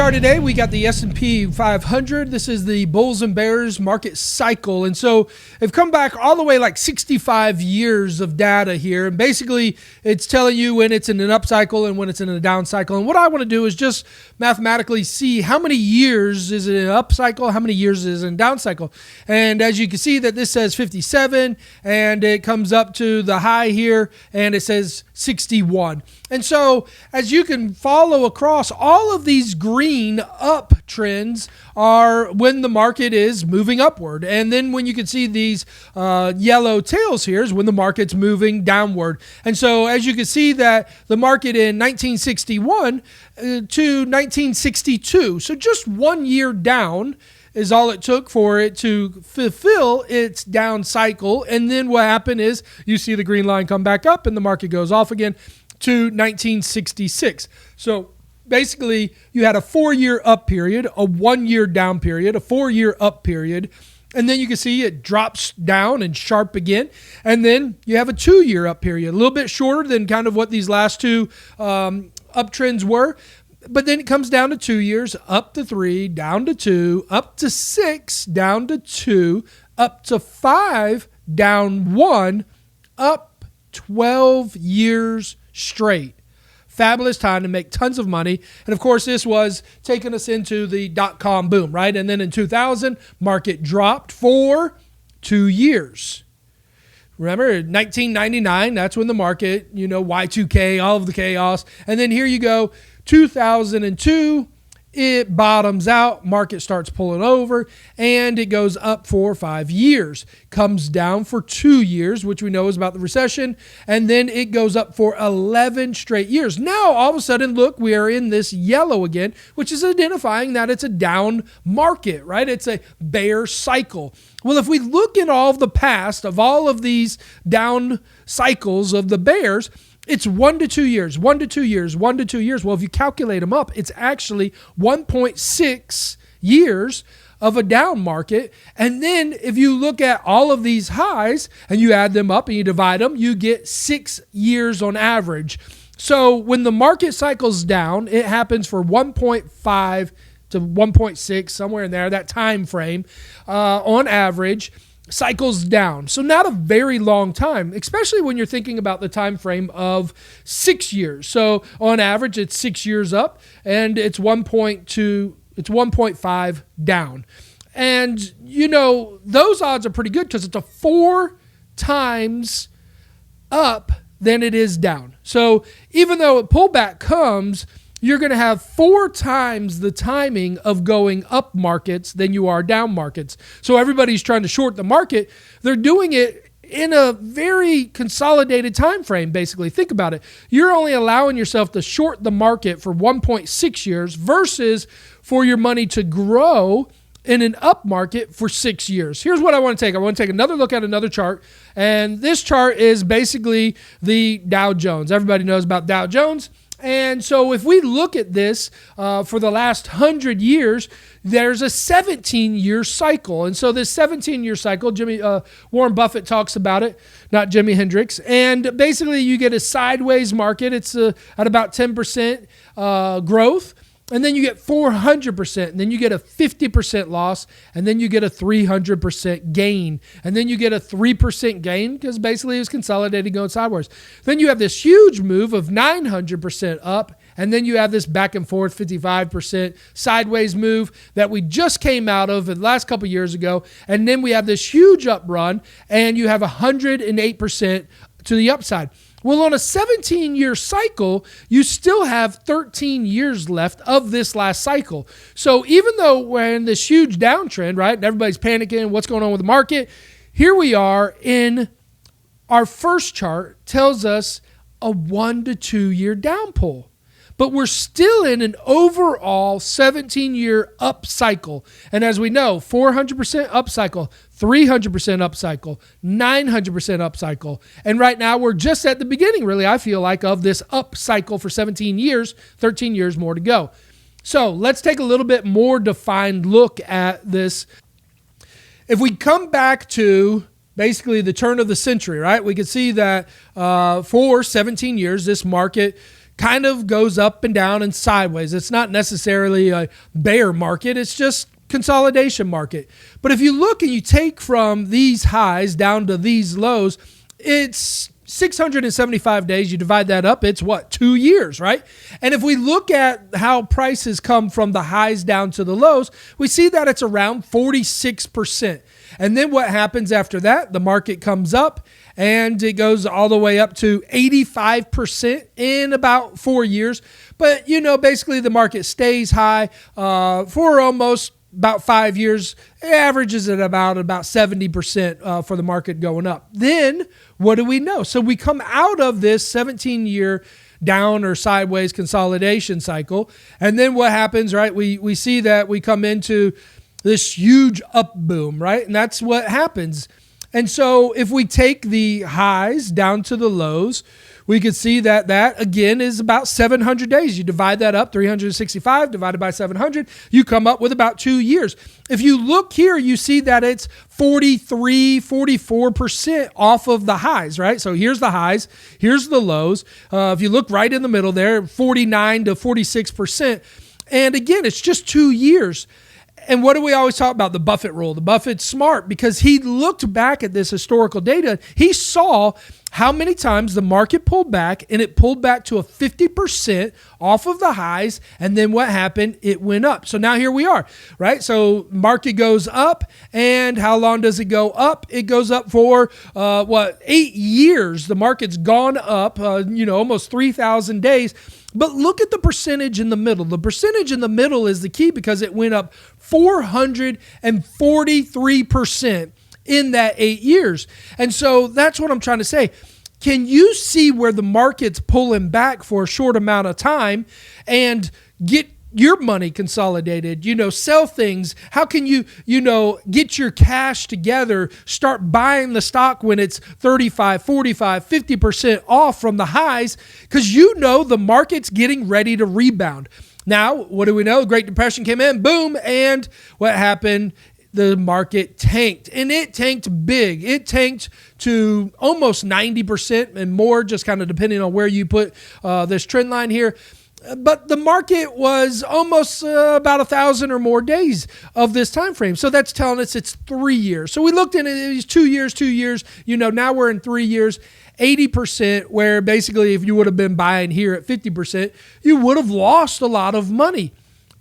are today. We got the S&P 500. This is the bulls and bears market cycle. And so they've come back all the way like 65 years of data here. And basically it's telling you when it's in an up cycle and when it's in a down cycle. And what I want to do is just mathematically see how many years is it in an up cycle, how many years is it in a down cycle. And as you can see that this says 57 and it comes up to the high here and it says 61. And so as you can follow across, all of these green up trends are when the market is moving upward. And then when you can see these yellow tails here is when the market's moving downward. And so as you can see that the market in 1961 to 1962, so just 1 year down is all it took for it to fulfill its down cycle. And then what happened is you see the green line come back up and the market goes off again to 1966. So basically you had a 4-year up period, a 1 year down period, a 4-year up period, and then you can see it drops down and sharp again. And then you have a 2-year up period, a little bit shorter than kind of what these last two uptrends were. But then it comes down to 2 years, up to 3, down to 2, up to 6, down to 2, up to 5, down 1, up 12 years straight. Fabulous time to make tons of money. And of course, this was taking us into the dot-com boom, right? And then in 2000, market dropped for 2 years. Remember, 1999, that's when the market, Y2K, all of the chaos. And then here you go, 2002, it bottoms out, market starts pulling over, and it goes up for 5 years. Comes down for 2 years, which we know is about the recession, and then it goes up for 11 straight years. Now, all of a sudden, look, we are in this yellow again, which is identifying that it's a down market, right? It's a bear cycle. Well, if we look at all of the past of all of these down cycles of the bears, it's 1 to 2 years, 1 to 2 years, 1 to 2 years. Well, if you calculate them up, it's actually 1.6 years of a down market. And then if you look at all of these highs and you add them up and you divide them, you get 6 years on average. So when the market cycles down, it happens for 1.5 to 1.6, somewhere in there, that time frame on average. Cycles down. So not a very long time, especially when you're thinking about the time frame of 6 years. So on average, it's 6 years up and it's 1.5 down. And those odds are pretty good because it's a 4 times up than it is down. So even though a pullback comes, you're going to have 4 times the timing of going up markets than you are down markets. So everybody's trying to short the market. They're doing it in a very consolidated time frame, basically. Think about it. You're only allowing yourself to short the market for 1.6 years versus for your money to grow in an up market for 6 years. Here's what I want to take. I want to take another look at another chart. And this chart is basically the Dow Jones. Everybody knows about Dow Jones. And so if we look at this for the last 100 years, there's a 17-year cycle. And so this 17-year cycle, Warren Buffett talks about it, not Jimi Hendrix. And basically you get a sideways market. It's at about 10% growth. And then you get 400%, and then you get a 50% loss, and then you get a 300% gain. And then you get a 3% gain because basically it was consolidated going sideways. Then you have this huge move of 900% up, and then you have this back and forth 55% sideways move that we just came out of the last couple years ago. And then we have this huge up run, and you have 108% to the upside. Well, on a 17-year cycle, you still have 13 years left of this last cycle. So even though we're in this huge downtrend, right, and everybody's panicking, what's going on with the market, here we are in our first chart tells us a 1 to 2 year down pull. But we're still in an overall 17-year up cycle. And as we know, 400% up cycle, 300% up cycle, 900% up cycle. And right now we're just at the beginning, really, I feel like, of this up cycle for 17 years, 13 years more to go. So let's take a little bit more defined look at this. If we come back to basically the turn of the century, right, we can see that for 17 years, this market kind of goes up and down and sideways. It's not necessarily a bear market. It's just consolidation market. But if you look and you take from these highs down to these lows, it's 675 days. You divide that up, it's what, 2 years, right? And if we look at how prices come from the highs down to the lows, we see that it's around 46%. And then what happens after that? The market comes up and it goes all the way up to 85% in about 4 years. But, basically the market stays high for almost about 5 years. It averages at about 70% for the market going up. Then what do we know? So we come out of this 17-year down or sideways consolidation cycle. And then what happens, right? We see that we come into this huge up boom, right? And that's what happens. And so if we take the highs down to the lows, we could see that again is about 700 days. You divide that up, 365 divided by 700, you come up with about 2 years. If you look here, you see that it's 43, 44% off of the highs, right? So here's the highs, here's the lows. If you look right in the middle there, 49 to 46%. And again, it's just 2 years. And what do we always talk about? The Buffett rule. The Buffett's smart because he looked back at this historical data. He saw how many times the market pulled back, and it pulled back to a 50% off of the highs. And then what happened? It went up. So now here we are, right? So market goes up, and how long does it go up? It goes up for 8 years. The market's gone up, almost 3,000 days. But look at the percentage in the middle. The percentage in the middle is the key because it went up 443% in that 8 years. And so that's what I'm trying to say. Can you see where the market's pulling back for a short amount of time and get your money consolidated, sell things? How can you, get your cash together, start buying the stock when it's 35, 45, 50% off from the highs because the market's getting ready to rebound. Now, what do we know? The Great Depression came in, boom, and what happened? The market tanked, and it tanked big. It tanked to almost 90% and more, just kind of depending on where you put this trend line here. But the market was almost about 1,000 or more days of this time frame. So that's telling us it's 3 years. So we looked at it, 2 years. Now we're in 3 years, 80%, where basically if you would have been buying here at 50%, you would have lost a lot of money.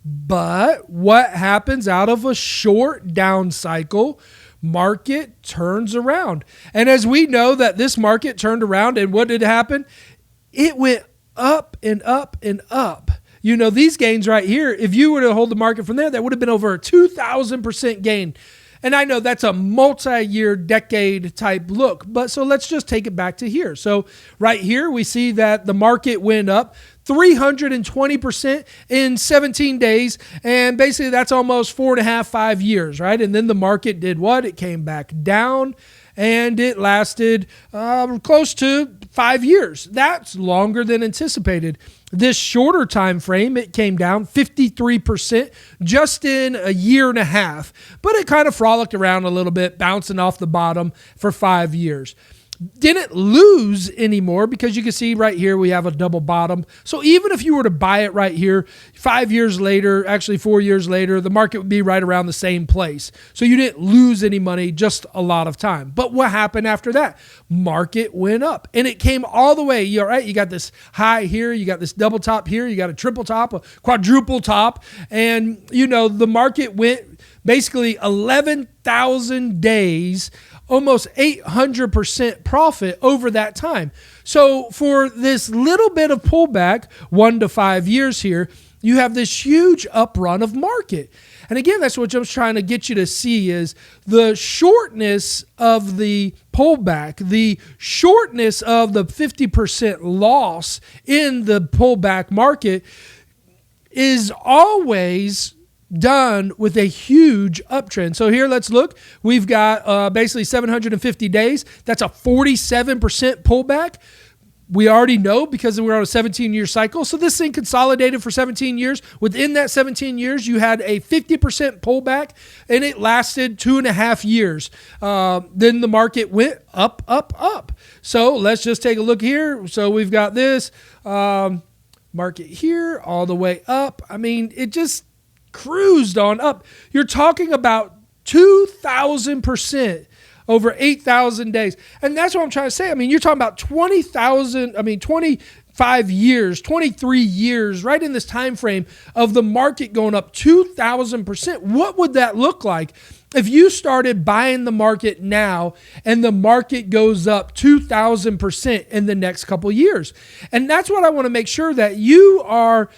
But what happens out of a short down cycle? Market turns around. And as we know that this market turned around, and what did happen? It went up and up and up. These gains right here, if you were to hold the market from there, that would have been over a 2,000% gain. And I know that's a multi-year, decade type look, but so let's just take it back to here. So right here, we see that the market went up 320% in 17 days. And basically that's almost 4.5, 5 years, right? And then the market did what? It came back down, and it lasted close to 5 years. That's longer than anticipated. This shorter time frame, it came down 53% just in a year and a half, but it kind of frolicked around a little bit, bouncing off the bottom for 5 years. Didn't lose anymore because you can see right here we have a double bottom. So even if you were to buy it right here, 5 years later, actually 4 years later, the market would be right around the same place. So you didn't lose any money, just a lot of time. But what happened after that? Market went up, and it came all the way. You're right. You got this high here, you got this double top here, you got a triple top, a quadruple top, and the market went basically 11,000 days, almost 800% profit over that time. So for this little bit of pullback, 1 to 5 years here, you have this huge up run of market. And again, that's what I'm trying to get you to see is the shortness of the pullback, the shortness of the 50% loss in the pullback market is always done with a huge uptrend. So here, let's look. We've got basically 750 days. That's a 47% pullback. We already know because we're on a 17-year cycle. So this thing consolidated for 17 years. Within that 17 years, you had a 50% pullback, and it lasted 2.5 years. Then the market went up, up, up. So let's just take a look here. So we've got this. Market here all the way up. I mean, it just cruised on up. You're talking about 2,000% over 8,000 days. And that's what I'm trying to say. I mean, you're talking about 25 years, 23 years, right in this time frame of the market going up 2,000%. What would that look like if you started buying the market now and the market goes up 2,000% in the next couple of years? And that's what I want to make sure that you are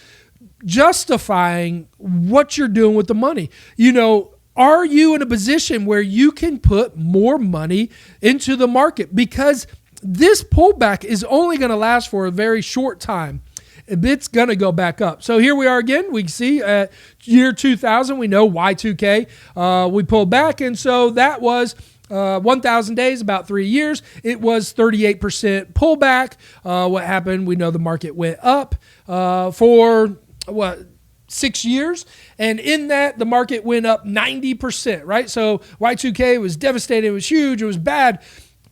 justifying what you're doing with the money. You know, are you in a position where you can put more money into the market? Because this pullback is only going to last for a very short time. It's going to go back up. So here we are again. We see at year 2000, we know Y2K. We pulled back, and so that was 1,000 days, about 3 years. It was 38% pullback. What happened? We know the market went up for 6 years, and in that the market went up 90%, right? So Y2K was devastating, it was huge, it was bad,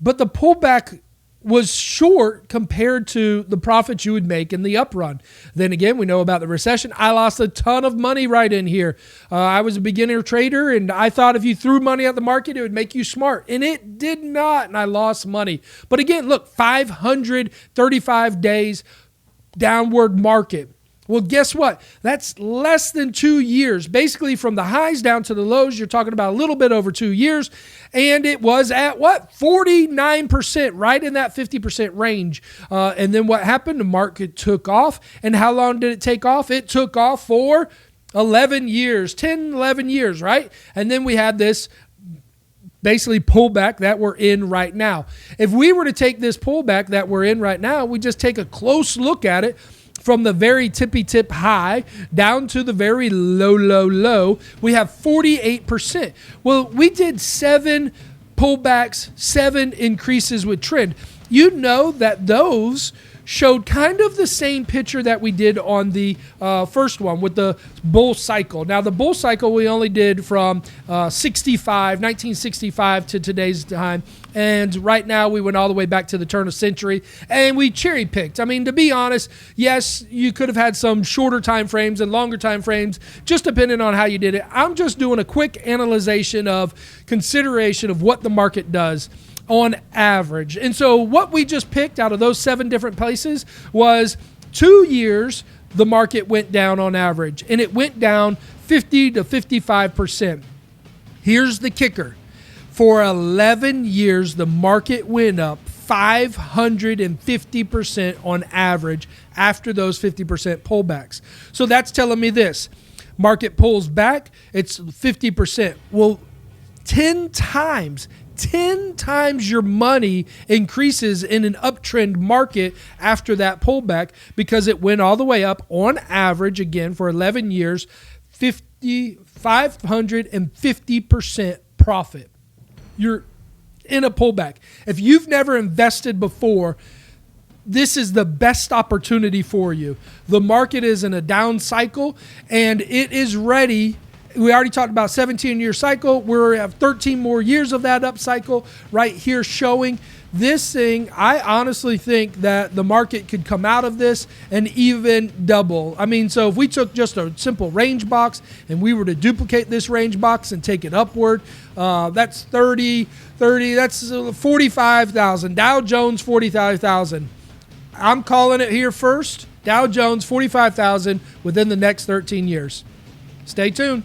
but the pullback was short compared to the profits you would make in the up run. Then again, we know about the recession. I lost a ton of money right in here. I was a beginner trader, and I thought if you threw money at the market, it would make you smart, and it did not, and I lost money. But again, look, 535 days downward market. Well, guess what? That's less than 2 years. Basically, from the highs down to the lows, you're talking about a little bit over 2 years. And it was at what? 49%, right in that 50% range. And then what happened? The market took off. And how long did it take off? It took off for 11 years, 10, 11 years, right? And then we had this basically pullback that we're in right now. If we were to take this pullback that we're in right now, we just take a close look at it. From the very tippy tip high down to the very low, we have 48%. Well, we did 7 pullbacks, 7 increases with trend. You know that those showed kind of the same picture that we did on the first one with the bull cycle. Now, the bull cycle we only did from 1965 to today's time. And right now we went all the way back to the turn of century, and we cherry picked. I mean, to be honest, yes, you could have had some shorter time frames and longer time frames, just depending on how you did it. I'm just doing a quick analyzation of consideration of what the market does on average. And so what we just picked out of those 7 different places was 2 years the market went down on average, and it went down 50 to 55%. Here's the kicker. For 11 years, the market went up 550% on average after those 50% pullbacks. So that's telling me this. Market pulls back, it's 50%. Well, 10 times your money increases in an uptrend market after that pullback because it went all the way up on average, again, for 11 years, 550% profit. You're in a pullback. If you've never invested before, this is the best opportunity for you. The market is in a down cycle, and it is ready. We already talked about 17-year cycle. We have 13 more years of that up cycle right here showing. This thing, I honestly think that the market could come out of this and even double. I mean, so if we took just a simple range box and we were to duplicate this range box and take it upward, that's 30, that's 45,000. Dow Jones, 45,000. I'm calling it here first. Dow Jones, 45,000 within the next 13 years. Stay tuned.